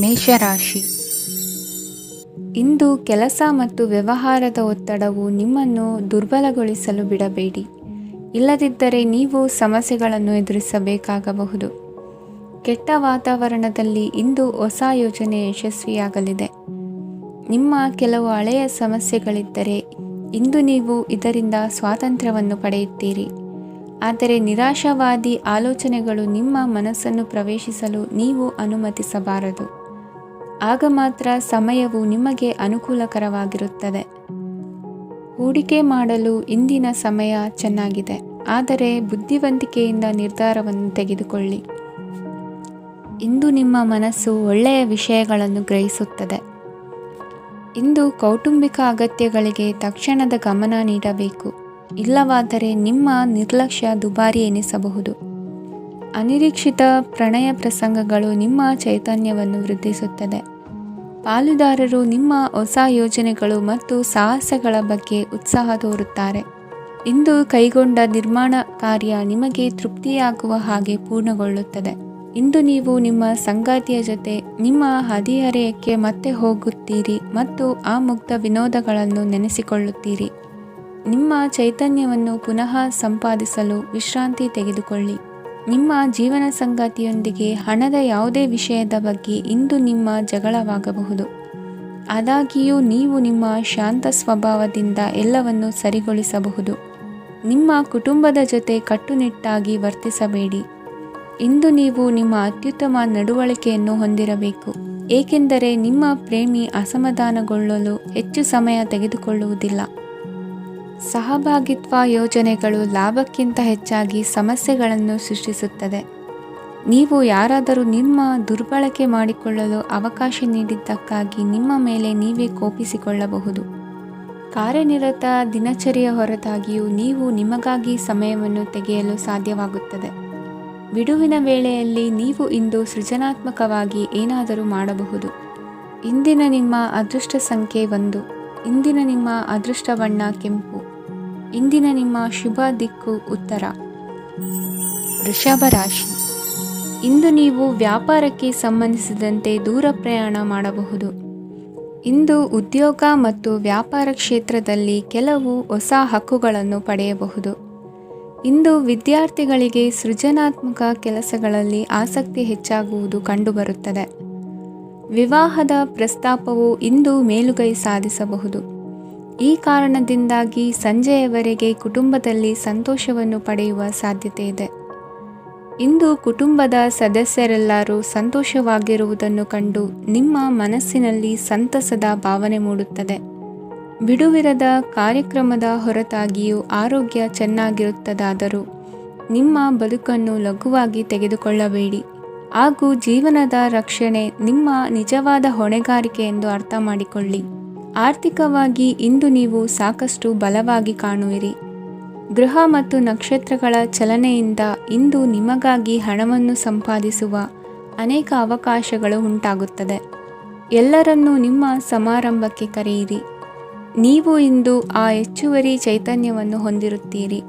ಮೇಷರಾಶಿ. ಇಂದು ಕೆಲಸ ಮತ್ತು ವ್ಯವಹಾರದ ಒತ್ತಡವು ನಿಮ್ಮನ್ನು ದುರ್ಬಲಗೊಳಿಸಲು ಬಿಡಬೇಡಿ. ಇಲ್ಲದಿದ್ದರೆ ನೀವು ಸಮಸ್ಯೆಗಳನ್ನು ಎದುರಿಸಬೇಕಾಗಬಹುದು. ಕೆಟ್ಟ ವಾತಾವರಣದಲ್ಲಿ ಇಂದು ಹೊಸ ಯೋಜನೆ ಯಶಸ್ವಿಯಾಗಲಿದೆ. ನಿಮ್ಮ ಕೆಲವು ಹಳೆಯ ಸಮಸ್ಯೆಗಳಿದ್ದರೆ ಇಂದು ನೀವು ಇದರಿಂದ ಸ್ವಾತಂತ್ರ್ಯವನ್ನು ಪಡೆಯುತ್ತೀರಿ. ಆದರೆ ನಿರಾಶಾವಾದಿ ಆಲೋಚನೆಗಳು ನಿಮ್ಮ ಮನಸ್ಸನ್ನು ಪ್ರವೇಶಿಸಲು ನೀವು ಅನುಮತಿಸಬಾರದು. ಆಗ ಮಾತ್ರ ಸಮಯವು ನಿಮಗೆ ಅನುಕೂಲಕರವಾಗಿರುತ್ತದೆ. ಹೂಡಿಕೆ ಮಾಡಲು ಇಂದಿನ ಸಮಯ ಚೆನ್ನಾಗಿದೆ, ಆದರೆ ಬುದ್ಧಿವಂತಿಕೆಯಿಂದ ನಿರ್ಧಾರವನ್ನು ತೆಗೆದುಕೊಳ್ಳಿ. ಇಂದು ನಿಮ್ಮ ಮನಸ್ಸು ಒಳ್ಳೆಯ ವಿಷಯಗಳನ್ನು ಗ್ರಹಿಸುತ್ತದೆ. ಇಂದು ಕೌಟುಂಬಿಕ ಅಗತ್ಯಗಳಿಗೆ ತಕ್ಷಣದ ಗಮನ ನೀಡಬೇಕು. ಇಲ್ಲವಾದರೆ ನಿಮ್ಮ ನಿರ್ಲಕ್ಷ್ಯ ದುಬಾರಿ ಎನಿಸಬಹುದು. ಅನಿರೀಕ್ಷಿತ ಪ್ರಣಯ ಪ್ರಸಂಗಗಳು ನಿಮ್ಮ ಚೈತನ್ಯವನ್ನು ವೃದ್ಧಿಸುತ್ತದೆ. ಪಾಲುದಾರರು ನಿಮ್ಮ ಹೊಸ ಯೋಜನೆಗಳು ಮತ್ತು ಸಾಹಸಗಳ ಬಗ್ಗೆ ಉತ್ಸಾಹ ತೋರುತ್ತಾರೆ. ಇಂದು ಕೈಗೊಂಡ ನಿರ್ಮಾಣ ಕಾರ್ಯ ನಿಮಗೆ ತೃಪ್ತಿಯಾಗುವ ಹಾಗೆ ಪೂರ್ಣಗೊಳ್ಳುತ್ತದೆ. ಇಂದು ನೀವು ನಿಮ್ಮ ಸಂಗಾತಿಯ ಜೊತೆ ನಿಮ್ಮ ಹದಿಹರೆಯಕ್ಕೆ ಮತ್ತೆ ಹೋಗುತ್ತೀರಿ ಮತ್ತು ಆ ಮುಗ್ಧ ವಿನೋದಗಳನ್ನು ನೆನೆಸಿಕೊಳ್ಳುತ್ತೀರಿ. ನಿಮ್ಮ ಚೈತನ್ಯವನ್ನು ಪುನಃ ಸಂಪಾದಿಸಲು ವಿಶ್ರಾಂತಿ ತೆಗೆದುಕೊಳ್ಳಿ. ನಿಮ್ಮ ಜೀವನ ಸಂಗಾತಿಯೊಂದಿಗೆ ಹಣದ ಯಾವುದೇ ವಿಷಯದ ಬಗ್ಗೆ ಇಂದು ನಿಮ್ಮ ಜಗಳವಾಗಬಹುದು. ಆದಾಗ್ಯೂ ನೀವು ನಿಮ್ಮ ಶಾಂತ ಸ್ವಭಾವದಿಂದ ಎಲ್ಲವನ್ನು ಸರಿಗೊಳಿಸಬಹುದು. ನಿಮ್ಮ ಕುಟುಂಬದ ಜೊತೆ ಕಟ್ಟುನಿಟ್ಟಾಗಿ ವರ್ತಿಸಬೇಡಿ. ಇಂದು ನೀವು ನಿಮ್ಮ ಅತ್ಯುತ್ತಮ ನಡವಳಿಕೆಯನ್ನು ಹೊಂದಿರಬೇಕು, ಏಕೆಂದರೆ ನಿಮ್ಮ ಪ್ರೇಮಿ ಅಸಮಾಧಾನಗೊಳ್ಳಲು ಹೆಚ್ಚು ಸಮಯ ತೆಗೆದುಕೊಳ್ಳುವುದಿಲ್ಲ. ಸಹಭಾಗಿತ್ವ ಯೋಜನೆಗಳು ಲಾಭಕ್ಕಿಂತ ಹೆಚ್ಚಾಗಿ ಸಮಸ್ಯೆಗಳನ್ನು ಸೃಷ್ಟಿಸುತ್ತದೆ. ನೀವು ಯಾರಾದರೂ ನಿಮ್ಮ ದುರ್ಬಳಕೆ ಮಾಡಿಕೊಳ್ಳಲು ಅವಕಾಶ ನೀಡಿದ್ದಕ್ಕಾಗಿ ನಿಮ್ಮ ಮೇಲೆ ನೀವೇ ಕೋಪಿಸಿಕೊಳ್ಳಬಹುದು. ಕಾರ್ಯನಿರತ ದಿನಚರಿಯ ಹೊರತಾಗಿಯೂ ನೀವು ನಿಮಗಾಗಿ ಸಮಯವನ್ನು ತೆಗೆಯಲು ಸಾಧ್ಯವಾಗುತ್ತದೆ. ಬಿಡುವಿನ ವೇಳೆಯಲ್ಲಿ ನೀವು ಇಂದು ಸೃಜನಾತ್ಮಕವಾಗಿ ಏನಾದರೂ ಮಾಡಬಹುದು. ಇಂದಿನ ನಿಮ್ಮ ಅದೃಷ್ಟ ಸಂಖ್ಯೆ 1. ಇಂದಿನ ನಿಮ್ಮ ಅದೃಷ್ಟ ಬಣ್ಣ ಕೆಂಪು. ಇಂದಿನ ನಿಮ್ಮ ಶುಭ ದಿಕ್ಕು ಉತ್ತರ. ವೃಷಭ ರಾಶಿ. ಇಂದು ನೀವು ವ್ಯಾಪಾರಕ್ಕೆ ಸಂಬಂಧಿಸಿದಂತೆ ದೂರ ಪ್ರಯಾಣ ಮಾಡಬಹುದು. ಇಂದು ಉದ್ಯೋಗ ಮತ್ತು ವ್ಯಾಪಾರ ಕ್ಷೇತ್ರದಲ್ಲಿ ಕೆಲವು ಹೊಸ ಹಕ್ಕುಗಳನ್ನು ಪಡೆಯಬಹುದು. ಇಂದು ವಿದ್ಯಾರ್ಥಿಗಳಿಗೆ ಸೃಜನಾತ್ಮಕ ಕೆಲಸಗಳಲ್ಲಿ ಆಸಕ್ತಿ ಹೆಚ್ಚಾಗುವುದು ಕಂಡುಬರುತ್ತದೆ. ವಿವಾಹದ ಪ್ರಸ್ತಾಪವು ಇಂದು ಮೇಲುಗೈ ಸಾಧಿಸಬಹುದು. ಈ ಕಾರಣದಿಂದಾಗಿ ಸಂಜೆಯವರೆಗೆ ಕುಟುಂಬದಲ್ಲಿ ಸಂತೋಷವನ್ನು ಪಡೆಯುವ ಸಾಧ್ಯತೆ ಇದೆ. ಇಂದು ಕುಟುಂಬದ ಸದಸ್ಯರೆಲ್ಲರೂ ಸಂತೋಷವಾಗಿರುವುದನ್ನು ಕಂಡು ನಿಮ್ಮ ಮನಸ್ಸಿನಲ್ಲಿ ಸಂತಸದ ಭಾವನೆ ಮೂಡುತ್ತದೆ. ಬಿಡುವಿರದ ಕಾರ್ಯಕ್ರಮದ ಹೊರತಾಗಿಯೂ ಆರೋಗ್ಯ ಚೆನ್ನಾಗಿರುತ್ತದಾದರೂ ನಿಮ್ಮ ಬದುಕನ್ನು ಲಘುವಾಗಿ ತೆಗೆದುಕೊಳ್ಳಬೇಡಿ ಹಾಗೂ ಜೀವನದ ರಕ್ಷಣೆ ನಿಮ್ಮ ನಿಜವಾದ ಹೊಣೆಗಾರಿಕೆ ಎಂದು ಅರ್ಥ ಮಾಡಿಕೊಳ್ಳಿ. ಆರ್ಥಿಕವಾಗಿ ಇಂದು ನೀವು ಸಾಕಷ್ಟು ಬಲವಾಗಿ ಕಾಣುವಿರಿ. ಗ್ರಹ ಮತ್ತು ನಕ್ಷತ್ರಗಳ ಚಲನೆಯಿಂದ ಇಂದು ನಿಮಗಾಗಿ ಹಣವನ್ನು ಸಂಪಾದಿಸುವ ಅನೇಕ ಅವಕಾಶಗಳು ಉಂಟಾಗುತ್ತದೆ. ಎಲ್ಲರನ್ನೂ ನಿಮ್ಮ ಸಮಾರಂಭಕ್ಕೆ ಕರೆಯಿರಿ. ನೀವು ಇಂದು ಆ ಹೆಚ್ಚುವರಿ ಚೈತನ್ಯವನ್ನು ಹೊಂದಿರುತ್ತೀರಿ.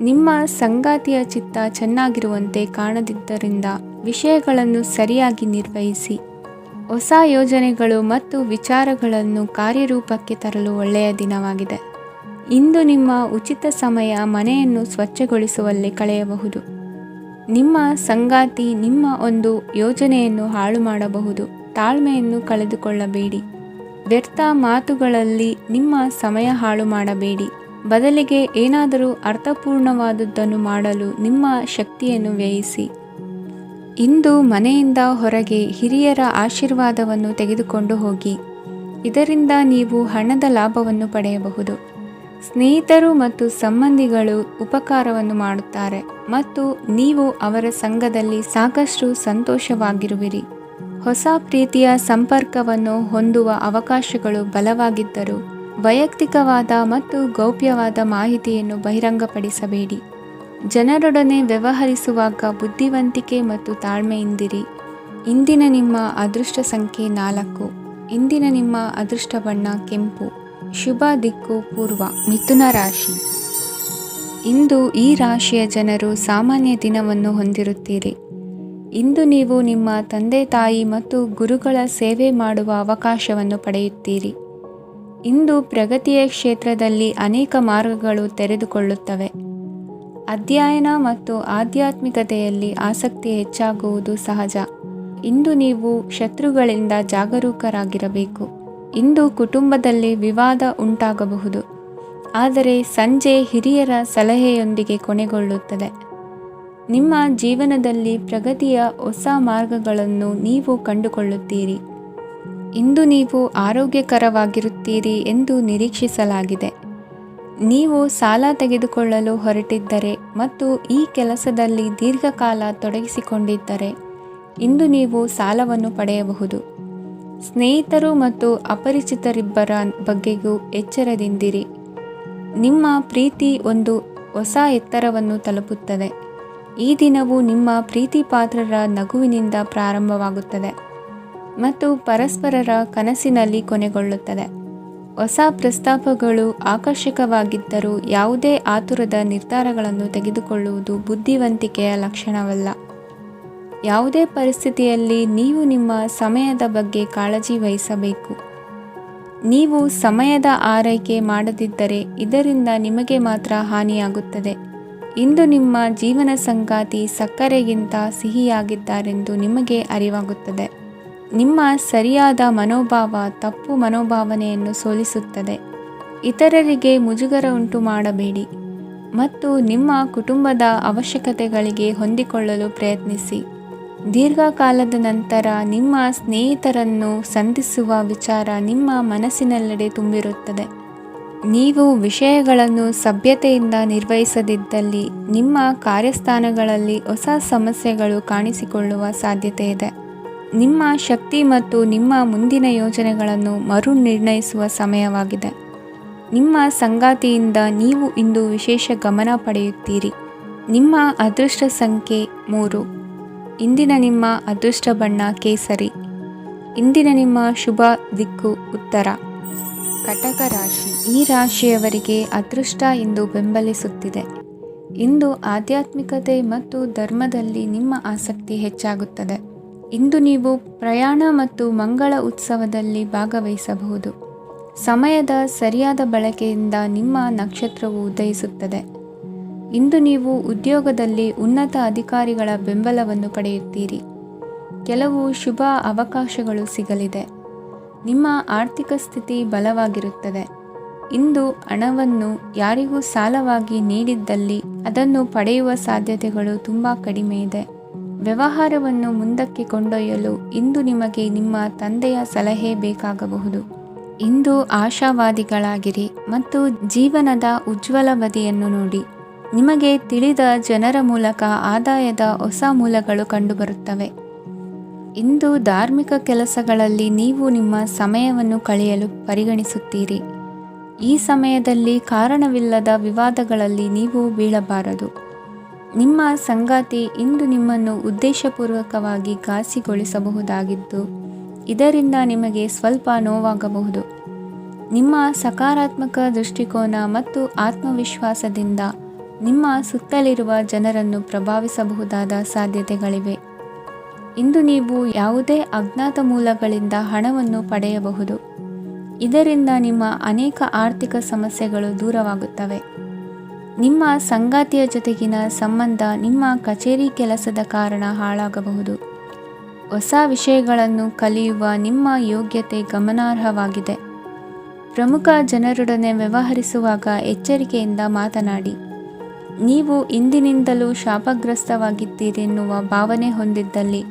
ನಿಮ್ಮ ಸಂಗಾತಿಯ ಚಿತ್ತ ಚೆನ್ನಾಗಿರುವಂತೆ ಕಾಣದಿದ್ದರಿಂದ ವಿಷಯಗಳನ್ನು ಸರಿಯಾಗಿ ನಿರ್ವಹಿಸಿ. ಹೊಸ ಯೋಜನೆಗಳು ಮತ್ತು ವಿಚಾರಗಳನ್ನು ಕಾರ್ಯರೂಪಕ್ಕೆ ತರಲು ಒಳ್ಳೆಯ ದಿನವಾಗಿದೆ. ಇಂದು ನಿಮ್ಮ ಉಚಿತ ಸಮಯ ಮನೆಯನ್ನು ಸ್ವಚ್ಛಗೊಳಿಸುವಲ್ಲಿ ಕಳೆಯಬಹುದು. ನಿಮ್ಮ ಸಂಗಾತಿ ನಿಮ್ಮ ಒಂದು ಯೋಜನೆಯನ್ನು ಹಾಳು ಮಾಡಬಹುದು. ತಾಳ್ಮೆಯನ್ನು ಕಳೆದುಕೊಳ್ಳಬೇಡಿ. ವ್ಯರ್ಥ ಮಾತುಗಳಲ್ಲಿ ನಿಮ್ಮ ಸಮಯ ಹಾಳು ಮಾಡಬೇಡಿ. ಬದಲಿಗೆ ಏನಾದರೂ ಅರ್ಥಪೂರ್ಣವಾದುದನ್ನು ಮಾಡಲು ನಿಮ್ಮ ಶಕ್ತಿಯನ್ನು ವ್ಯಯಿಸಿ. ಇಂದು ಮನೆಯಿಂದ ಹೊರಗೆ ಹಿರಿಯರ ಆಶೀರ್ವಾದವನ್ನು ತೆಗೆದುಕೊಂಡು ಹೋಗಿ. ಇದರಿಂದ ನೀವು ಹಣದ ಲಾಭವನ್ನು ಪಡೆಯಬಹುದು. ಸ್ನೇಹಿತರು ಮತ್ತು ಸಂಬಂಧಿಗಳು ಉಪಕಾರವನ್ನು ಮಾಡುತ್ತಾರೆ ಮತ್ತು ನೀವು ಅವರ ಸಂಘದಲ್ಲಿ ಸಾಕಷ್ಟು ಸಂತೋಷವಾಗಿರುವಿರಿ. ಹೊಸ ಪ್ರೀತಿಯ ಸಂಪರ್ಕವನ್ನು ಹೊಂದುವ ಅವಕಾಶಗಳು ಬಲವಾಗಿದ್ದರೂ ವೈಯಕ್ತಿಕವಾದ ಮತ್ತು ಗೌಪ್ಯವಾದ ಮಾಹಿತಿಯನ್ನು ಬಹಿರಂಗಪಡಿಸಬೇಡಿ. ಜನರೊಡನೆ ವ್ಯವಹರಿಸುವಾಗ ಬುದ್ಧಿವಂತಿಕೆ ಮತ್ತು ತಾಳ್ಮೆಯಿಂದಿರಿ. ಇಂದಿನ ನಿಮ್ಮ ಅದೃಷ್ಟ ಸಂಖ್ಯೆ 4. ಇಂದಿನ ನಿಮ್ಮ ಅದೃಷ್ಟ ಬಣ್ಣ ಕೆಂಪು. ಶುಭ ದಿಕ್ಕು ಪೂರ್ವ. ಮಿಥುನ ರಾಶಿ. ಇಂದು ಈ ರಾಶಿಯ ಜನರು ಸಾಮಾನ್ಯ ದಿನವನ್ನು ಹೊಂದಿರುತ್ತೀರಿ. ಇಂದು ನೀವು ನಿಮ್ಮ ತಂದೆ ತಾಯಿ ಮತ್ತು ಗುರುಗಳ ಸೇವೆ ಮಾಡುವ ಅವಕಾಶವನ್ನು ಪಡೆಯುತ್ತೀರಿ. ಇಂದು ಪ್ರಗತಿಯ ಕ್ಷೇತ್ರದಲ್ಲಿ ಅನೇಕ ಮಾರ್ಗಗಳು ತೆರೆದುಕೊಳ್ಳುತ್ತವೆ. ಅಧ್ಯಯನ ಮತ್ತು ಆಧ್ಯಾತ್ಮಿಕತೆಯಲ್ಲಿ ಆಸಕ್ತಿ ಹೆಚ್ಚಾಗುವುದು ಸಹಜ. ಇಂದು ನೀವು ಶತ್ರುಗಳಿಂದ ಜಾಗರೂಕರಾಗಿರಬೇಕು. ಇಂದು ಕುಟುಂಬದಲ್ಲಿ ವಿವಾದ ಉಂಟಾಗಬಹುದು, ಆದರೆ ಸಂಜೆ ಹಿರಿಯರ ಸಲಹೆಯೊಂದಿಗೆ ಕೊನೆಗೊಳ್ಳುತ್ತದೆ. ನಿಮ್ಮ ಜೀವನದಲ್ಲಿ ಪ್ರಗತಿಯ ಹೊಸ ಮಾರ್ಗಗಳನ್ನು ನೀವು ಕಂಡುಕೊಳ್ಳುತ್ತೀರಿ. ಇಂದು ನೀವು ಆರೋಗ್ಯಕರವಾಗಿರುತ್ತೀರಿ ಎಂದು ನಿರೀಕ್ಷಿಸಲಾಗಿದೆ. ನೀವು ಸಾಲ ತೆಗೆದುಕೊಳ್ಳಲು ಹೊರಟಿದ್ದರೆ ಮತ್ತು ಈ ಕೆಲಸದಲ್ಲಿ ದೀರ್ಘಕಾಲ ತೊಡಗಿಸಿಕೊಂಡಿದ್ದರೆ ಇಂದು ನೀವು ಸಾಲವನ್ನು ಪಡೆಯಬಹುದು. ಸ್ನೇಹಿತರು ಮತ್ತು ಅಪರಿಚಿತರಿಬ್ಬರ ಬಗ್ಗೆಯೂ ಎಚ್ಚರದಿಂದಿರಿ. ನಿಮ್ಮ ಪ್ರೀತಿ ಒಂದು ಹೊಸ ಎತ್ತರವನ್ನು ತಲುಪುತ್ತದೆ. ಈ ದಿನವು ನಿಮ್ಮ ಪ್ರೀತಿಪಾತ್ರರ ನಗುವಿನಿಂದ ಪ್ರಾರಂಭವಾಗುತ್ತದೆ ಮತ್ತು ಪರಸ್ಪರರ ಕನಸಿನಲ್ಲಿ ಕೊನೆಗೊಳ್ಳುತ್ತದೆ. ಹೊಸ ಪ್ರಸ್ತಾಪಗಳು ಆಕರ್ಷಕವಾಗಿದ್ದರೂ ಯಾವುದೇ ಆತುರದ ನಿರ್ಧಾರಗಳನ್ನು ತೆಗೆದುಕೊಳ್ಳುವುದು ಬುದ್ಧಿವಂತಿಕೆಯ ಲಕ್ಷಣವಲ್ಲ. ಯಾವುದೇ ಪರಿಸ್ಥಿತಿಯಲ್ಲಿ ನೀವು ನಿಮ್ಮ ಸಮಯದ ಬಗ್ಗೆ ಕಾಳಜಿ ವಹಿಸಬೇಕು. ನೀವು ಸಮಯದ ಆರೈಕೆ ಮಾಡದಿದ್ದರೆ ಇದರಿಂದ ನಿಮಗೆ ಮಾತ್ರ ಹಾನಿಯಾಗುತ್ತದೆ. ಇಂದು ನಿಮ್ಮ ಜೀವನ ಸಂಗಾತಿ ಸಕ್ಕರೆಗಿಂತ ಸಿಹಿಯಾಗಿದ್ದಾರೆಂದು ನಿಮಗೆ ಅರಿವಾಗುತ್ತದೆ. ನಿಮ್ಮ ಸರಿಯಾದ ಮನೋಭಾವ ತಪ್ಪು ಮನೋಭಾವನೆಯನ್ನು ಸೋಲಿಸುತ್ತದೆ. ಇತರರಿಗೆ ಮುಜುಗರ ಉಂಟು ಮಾಡಬೇಡಿ ಮತ್ತು ನಿಮ್ಮ ಕುಟುಂಬದ ಅವಶ್ಯಕತೆಗಳಿಗೆ ಹೊಂದಿಕೊಳ್ಳಲು ಪ್ರಯತ್ನಿಸಿ. ದೀರ್ಘಕಾಲದ ನಂತರ ನಿಮ್ಮ ಸ್ನೇಹಿತರನ್ನು ಸಂಧಿಸುವ ವಿಚಾರ ನಿಮ್ಮ ಮನಸ್ಸಿನೆಲ್ಲೆಡೆ ತುಂಬಿರುತ್ತದೆ. ನೀವು ವಿಷಯಗಳನ್ನು ಸಭ್ಯತೆಯಿಂದ ನಿರ್ವಹಿಸದಿದ್ದಲ್ಲಿ ನಿಮ್ಮ ಕಾರ್ಯಸ್ಥಾನಗಳಲ್ಲಿ ಹೊಸ ಸಮಸ್ಯೆಗಳು ಕಾಣಿಸಿಕೊಳ್ಳುವ ಸಾಧ್ಯತೆ ಇದೆ. ನಿಮ್ಮ ಶಕ್ತಿ ಮತ್ತು ನಿಮ್ಮ ಮುಂದಿನ ಯೋಜನೆಗಳನ್ನು ಮರು ನಿರ್ಣಯಿಸುವ ಸಮಯವಾಗಿದೆ. ನಿಮ್ಮ ಸಂಗಾತಿಯಿಂದ ನೀವು ಇಂದು ವಿಶೇಷ ಗಮನ ಪಡೆಯುತ್ತೀರಿ. ನಿಮ್ಮ ಅದೃಷ್ಟ ಸಂಖ್ಯೆ 3. ಇಂದಿನ ನಿಮ್ಮ ಅದೃಷ್ಟ ಬಣ್ಣ ಕೇಸರಿ. ಇಂದಿನ ನಿಮ್ಮ ಶುಭ ದಿಕ್ಕು ಉತ್ತರ. ಕಟಕ ರಾಶಿ. ಈ ರಾಶಿಯವರಿಗೆ ಅದೃಷ್ಟ ಇಂದು ಬೆಂಬಲಿಸುತ್ತಿದೆ. ಇಂದು ಆಧ್ಯಾತ್ಮಿಕತೆ ಮತ್ತು ಧರ್ಮದಲ್ಲಿ ನಿಮ್ಮ ಆಸಕ್ತಿ ಹೆಚ್ಚಾಗುತ್ತದೆ. ಇಂದು ನೀವು ಪ್ರಯಾಣ ಮತ್ತು ಮಂಗಳ ಉತ್ಸವದಲ್ಲಿ ಭಾಗವಹಿಸಬಹುದು. ಸಮಯದ ಸರಿಯಾದ ಬಳಕೆಯಿಂದ ನಿಮ್ಮ ನಕ್ಷತ್ರವು ಉದಯಿಸುತ್ತದೆ. ಇಂದು ನೀವು ಉದ್ಯೋಗದಲ್ಲಿ ಉನ್ನತ ಅಧಿಕಾರಿಗಳ ಬೆಂಬಲವನ್ನು ಪಡೆಯುತ್ತೀರಿ. ಕೆಲವು ಶುಭ ಅವಕಾಶಗಳು ಸಿಗಲಿದೆ. ನಿಮ್ಮ ಆರ್ಥಿಕ ಸ್ಥಿತಿ ಬಲವಾಗಿರುತ್ತದೆ. ಇಂದು ಹಣವನ್ನು ಯಾರಿಗೂ ಸಾಲವಾಗಿ ನೀಡಿದ್ದಲ್ಲಿ ಅದನ್ನು ಪಡೆಯುವ ಸಾಧ್ಯತೆಗಳು ತುಂಬ ಕಡಿಮೆ ಇದೆ. ವ್ಯವಹಾರವನ್ನು ಮುಂದಕ್ಕೆ ಕೊಂಡೊಯ್ಯಲು ಇಂದು ನಿಮಗೆ ನಿಮ್ಮ ತಂದೆಯ ಸಲಹೆ ಬೇಕಾಗಬಹುದು. ಇಂದು ಆಶಾವಾದಿಗಳಾಗಿರಿ ಮತ್ತು ಜೀವನದ ಉಜ್ವಲ ಬದಿಯನ್ನು ನೋಡಿ. ನಿಮಗೆ ತಿಳಿದ ಜನರ ಮೂಲಕ ಆದಾಯದ ಹೊಸ ಮೂಲಗಳು ಕಂಡುಬರುತ್ತವೆ. ಇಂದು ಧಾರ್ಮಿಕ ಕೆಲಸಗಳಲ್ಲಿ ನೀವು ನಿಮ್ಮ ಸಮಯವನ್ನು ಕಳೆಯಲು ಪರಿಗಣಿಸುತ್ತೀರಿ. ಈ ಸಮಯದಲ್ಲಿ ಕಾರಣವಿಲ್ಲದ ವಿವಾದಗಳಲ್ಲಿ ನೀವು ಬೀಳಬಾರದು. ನಿಮ್ಮ ಸಂಗಾತಿ ಇಂದು ನಿಮ್ಮನ್ನು ಉದ್ದೇಶಪೂರ್ವಕವಾಗಿ ಘಾಸಿಗೊಳಿಸಬಹುದಾಗಿದ್ದು ಇದರಿಂದ ನಿಮಗೆ ಸ್ವಲ್ಪ ನೋವಾಗಬಹುದು. ನಿಮ್ಮ ಸಕಾರಾತ್ಮಕ ದೃಷ್ಟಿಕೋನ ಮತ್ತು ಆತ್ಮವಿಶ್ವಾಸದಿಂದ ನಿಮ್ಮ ಸುತ್ತಲಿರುವ ಜನರನ್ನು ಪ್ರಭಾವಿಸಬಹುದಾದ ಸಾಧ್ಯತೆಗಳಿವೆ. ಇಂದು ನೀವು ಯಾವುದೇ ಅಜ್ಞಾತ ಮೂಲಗಳಿಂದ ಹಣವನ್ನು ಪಡೆಯಬಹುದು. ಇದರಿಂದ ನಿಮ್ಮ ಅನೇಕ ಆರ್ಥಿಕ ಸಮಸ್ಯೆಗಳು ದೂರವಾಗುತ್ತವೆ. ನಿಮ್ಮ ಸಂಗಾತಿಯ ಜೊತೆಗಿನ ಸಂಬಂಧ ನಿಮ್ಮ ಕಚೇರಿ ಕೆಲಸದ ಕಾರಣ ಹಾಳಾಗಬಹುದು. ಹೊಸ ವಿಷಯಗಳನ್ನು ಕಲಿಯುವ ನಿಮ್ಮ ಯೋಗ್ಯತೆ ಗಮನಾರ್ಹವಾಗಿದೆ. ಪ್ರಮುಖ ಜನರೊಡನೆ ವ್ಯವಹರಿಸುವಾಗ ಎಚ್ಚರಿಕೆಯಿಂದ ಮಾತನಾಡಿ. ನೀವು ಇಂದಿನಿಂದಲೂ ಶಾಪಗ್ರಸ್ತವಾಗಿದ್ದೀರೆನ್ನುವ ಭಾವನೆ ಹೊಂದಿದ್ದಲ್ಲಿ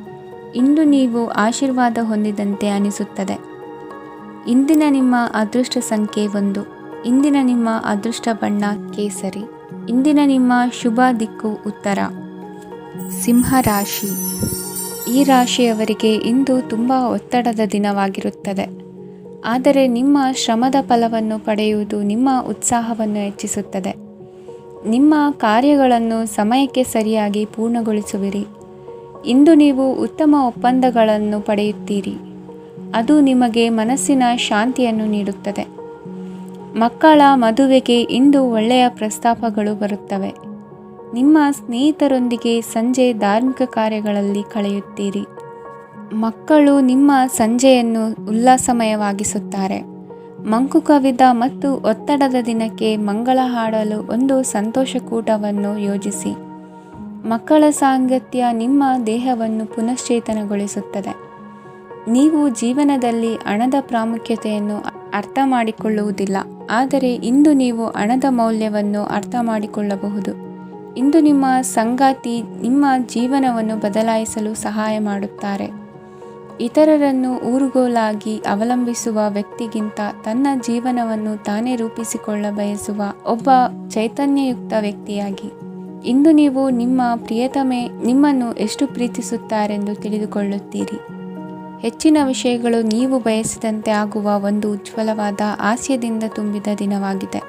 ಇಂದು ನೀವು ಆಶೀರ್ವಾದ ಹೊಂದಿದಂತೆ ಅನಿಸುತ್ತದೆ. ಇಂದಿನ ನಿಮ್ಮ ಅದೃಷ್ಟ ಸಂಖ್ಯೆ 1. ಇಂದಿನ ನಿಮ್ಮ ಅದೃಷ್ಟ ಬಣ್ಣ ಕೇಸರಿ. ಇಂದಿನ ನಿಮ್ಮ ಶುಭ ದಿಕ್ಕು ಉತ್ತರ. ಸಿಂಹ ರಾಶಿ. ಈ ರಾಶಿಯವರಿಗೆ ಇಂದು ತುಂಬ ಒತ್ತಡದ ದಿನವಾಗಿರುತ್ತದೆ. ಆದರೆ ನಿಮ್ಮ ಶ್ರಮದ ಫಲವನ್ನು ಪಡೆಯುವುದು ನಿಮ್ಮ ಉತ್ಸಾಹವನ್ನು ಹೆಚ್ಚಿಸುತ್ತದೆ. ನಿಮ್ಮ ಕಾರ್ಯಗಳನ್ನು ಸಮಯಕ್ಕೆ ಸರಿಯಾಗಿ ಪೂರ್ಣಗೊಳಿಸುವಿರಿ. ಇಂದು ನೀವು ಉತ್ತಮ ಒಪ್ಪಂದಗಳನ್ನು ಪಡೆಯುತ್ತೀರಿ. ಅದು ನಿಮಗೆ ಮನಸ್ಸಿನ ಶಾಂತಿಯನ್ನು ನೀಡುತ್ತದೆ. ಮಕ್ಕಳ ಮದುವೆಗೆ ಇಂದು ಒಳ್ಳೆಯ ಪ್ರಸ್ತಾಪಗಳು ಬರುತ್ತವೆ. ನಿಮ್ಮ ಸ್ನೇಹಿತರೊಂದಿಗೆ ಸಂಜೆ ಧಾರ್ಮಿಕ ಕಾರ್ಯಗಳಲ್ಲಿ ಕಳೆಯುತ್ತೀರಿ. ಮಕ್ಕಳು ನಿಮ್ಮ ಸಂಜೆಯನ್ನು ಉಲ್ಲಾಸಮಯವಾಗಿಸುತ್ತಾರೆ. ಮಂಕು ಕವಿದ ಮತ್ತು ಒತ್ತಡದ ದಿನಕ್ಕೆ ಮಂಗಳ ಹಾಡಲು ಒಂದು ಸಂತೋಷಕೂಟವನ್ನು ಯೋಜಿಸಿ. ಮಕ್ಕಳ ಸಾಂಗತ್ಯ ನಿಮ್ಮ ದೇಹವನ್ನು ಪುನಶ್ಚೇತನಗೊಳಿಸುತ್ತದೆ. ನೀವು ಜೀವನದಲ್ಲಿ ಹಣದ ಪ್ರಾಮುಖ್ಯತೆಯನ್ನು ಅರ್ಥ ಮಾಡಿಕೊಳ್ಳುವುದಿಲ್ಲ, ಆದರೆ ಇಂದು ನೀವು ಹಣದ ಮೌಲ್ಯವನ್ನು ಅರ್ಥ ಮಾಡಿಕೊಳ್ಳಬಹುದು. ಇಂದು ನಿಮ್ಮ ಸಂಗಾತಿ ನಿಮ್ಮ ಜೀವನವನ್ನು ಬದಲಾಯಿಸಲು ಸಹಾಯ ಮಾಡುತ್ತಾರೆ. ಇತರರನ್ನು ಊರುಗೋಲಾಗಿ ಅವಲಂಬಿಸುವ ವ್ಯಕ್ತಿಗಿಂತ ತನ್ನ ಜೀವನವನ್ನು ತಾನೇ ರೂಪಿಸಿಕೊಳ್ಳ ಬಯಸುವ ಒಬ್ಬ ಚೈತನ್ಯಯುಕ್ತ ವ್ಯಕ್ತಿಯಾಗಿ. ಇಂದು ನೀವು ನಿಮ್ಮ ಪ್ರಿಯತಮೆ ನಿಮ್ಮನ್ನು ಎಷ್ಟು ಪ್ರೀತಿಸುತ್ತಾರೆಂದು ತಿಳಿದುಕೊಳ್ಳುತ್ತೀರಿ. ಹೆಚ್ಚಿನ ವಿಷಯಗಳು ನೀವು ಬಯಸಿದಂತೆ ಆಗುವ ಒಂದು ಉಜ್ವಲವಾದ ಹಾಸ್ಯದಿಂದ ತುಂಬಿದ ದಿನವಾಗಿದೆ.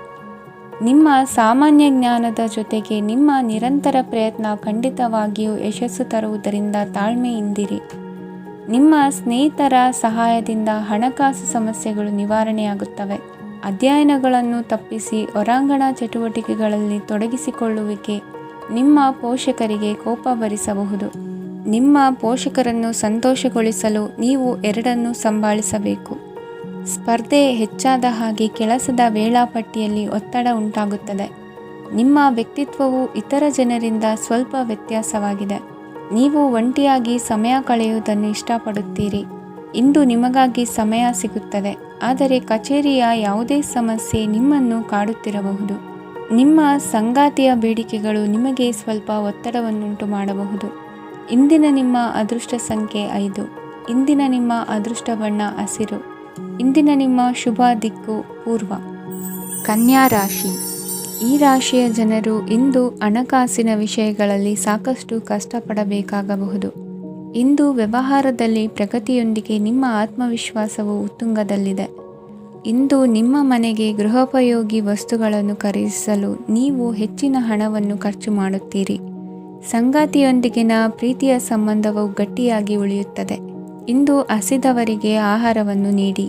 ನಿಮ್ಮ ಸಾಮಾನ್ಯ ಜ್ಞಾನದ ಜೊತೆಗೆ ನಿಮ್ಮ ನಿರಂತರ ಪ್ರಯತ್ನ ಖಂಡಿತವಾಗಿಯೂ ಯಶಸ್ಸು ತರುವುದರಿಂದ ತಾಳ್ಮೆಯಿಂದಿರಿ. ನಿಮ್ಮ ಸ್ನೇಹಿತರ ಸಹಾಯದಿಂದ ಹಣಕಾಸು ಸಮಸ್ಯೆಗಳು ನಿವಾರಣೆಯಾಗುತ್ತವೆ. ಅಧ್ಯಯನಗಳನ್ನು ತಪ್ಪಿಸಿ ಹೊರಾಂಗಣ ಚಟುವಟಿಕೆಗಳಲ್ಲಿ ತೊಡಗಿಸಿಕೊಳ್ಳುವಿಕೆ ನಿಮ್ಮ ಪೋಷಕರಿಗೆ ಕೋಪ ಭರಿಸಬಹುದು. ನಿಮ್ಮ ಪೋಷಕರನ್ನು ಸಂತೋಷಗೊಳಿಸಲು ನೀವು ಎರಡನ್ನೂ ಸಂಭಾಳಿಸಬೇಕು. ಸ್ಪರ್ಧೆ ಹೆಚ್ಚಾದ ಹಾಗೆ ಕೆಲಸದ ವೇಳಾಪಟ್ಟಿಯಲ್ಲಿ ಒತ್ತಡ ಉಂಟಾಗುತ್ತದೆ. ನಿಮ್ಮ ವ್ಯಕ್ತಿತ್ವವು ಇತರ ಜನರಿಂದ ಸ್ವಲ್ಪ ವ್ಯತ್ಯಾಸವಾಗಿದೆ. ನೀವು ಒಂಟಿಯಾಗಿ ಸಮಯ ಕಳೆಯುವುದನ್ನು ಇಷ್ಟಪಡುತ್ತೀರಿ. ಇಂದು ನಿಮಗಾಗಿ ಸಮಯ ಸಿಗುತ್ತದೆ, ಆದರೆ ಕಚೇರಿಯ ಯಾವುದೇ ಸಮಸ್ಯೆ ನಿಮ್ಮನ್ನು ಕಾಡುತ್ತಿರಬಹುದು. ನಿಮ್ಮ ಸಂಗಾತಿಯ ಬೇಡಿಕೆಗಳು ನಿಮಗೆ ಸ್ವಲ್ಪ ಒತ್ತಡವನ್ನುಂಟು ಮಾಡಬಹುದು. ಇಂದಿನ ನಿಮ್ಮ ಅದೃಷ್ಟ ಸಂಖ್ಯೆ 5. ಇಂದಿನ ನಿಮ್ಮ ಅದೃಷ್ಟ ಬಣ್ಣ ಹಸಿರು. ಇಂದಿನ ನಿಮ್ಮ ಶುಭ ದಿಕ್ಕು ಪೂರ್ವ. ಕನ್ಯಾ ರಾಶಿ. ಈ ರಾಶಿಯ ಜನರು ಇಂದು ಹಣಕಾಸಿನ ವಿಷಯಗಳಲ್ಲಿ ಸಾಕಷ್ಟು ಕಷ್ಟಪಡಬೇಕಾಗಬಹುದು. ಇಂದು ವ್ಯವಹಾರದಲ್ಲಿ ಪ್ರಗತಿಯೊಂದಿಗೆ ನಿಮ್ಮ ಆತ್ಮವಿಶ್ವಾಸವು ಉತ್ತುಂಗದಲ್ಲಿದೆ. ಇಂದು ನಿಮ್ಮ ಮನೆಗೆ ಗೃಹೋಪಯೋಗಿ ವಸ್ತುಗಳನ್ನು ಖರೀದಿಸಲು ನೀವು ಹೆಚ್ಚಿನ ಹಣವನ್ನು ಖರ್ಚು ಮಾಡುತ್ತೀರಿ. ಸಂಗಾತಿಯೊಂದಿಗಿನ ಪ್ರೀತಿಯ ಸಂಬಂಧವು ಗಟ್ಟಿಯಾಗಿ ಉಳಿಯುತ್ತದೆ. ಇಂದು ಹಸಿದವರಿಗೆ ಆಹಾರವನ್ನು ನೀಡಿ.